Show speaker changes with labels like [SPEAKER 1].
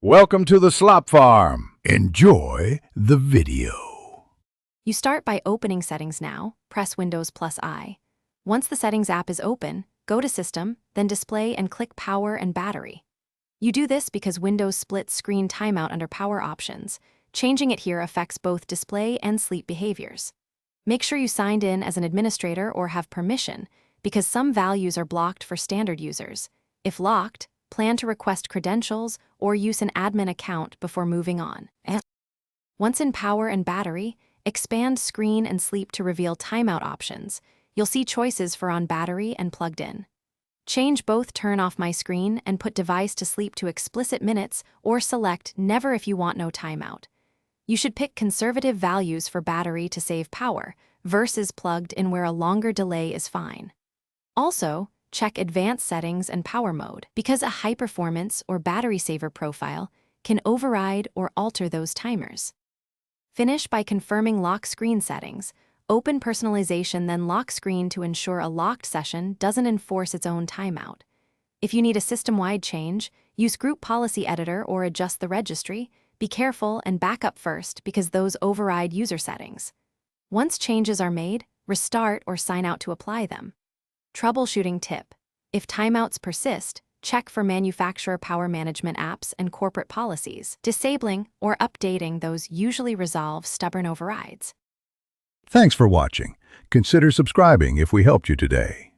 [SPEAKER 1] Welcome to the Slop Farm. Enjoy the video.
[SPEAKER 2] You start by opening Settings now, press Windows plus I. Once the Settings app is open, go to System, then Display and click Power and Battery. You do this because Windows splits screen timeout under Power options. Changing it here affects both display and sleep behaviors. Make sure you signed in as an administrator or have permission, because some values are blocked for standard users. If locked, plan to request credentials or use an admin account before moving on. Once in Power and Battery, expand Screen and Sleep to reveal timeout options. You'll see choices for on battery and plugged in. Change both Turn off my screen and put device to sleep to explicit minutes, or select Never if you want no timeout. You should pick conservative values for battery to save power, versus plugged in where a longer delay is fine. Also, check Advanced Settings and Power Mode, because a high performance or battery saver profile can override or alter those timers. Finish by confirming lock screen settings. Open Personalization, then lock screen to ensure a locked session doesn't enforce its own timeout. If you need a system-wide change, use Group Policy Editor or adjust the registry. Be careful and back up first, because those override user settings. Once changes are made, restart or sign out to apply them. Troubleshooting tip: if timeouts persist, check for manufacturer power management apps and corporate policies. Disabling or updating those usually resolve stubborn overrides.
[SPEAKER 1] Thanks for watching. Consider subscribing if we helped you today.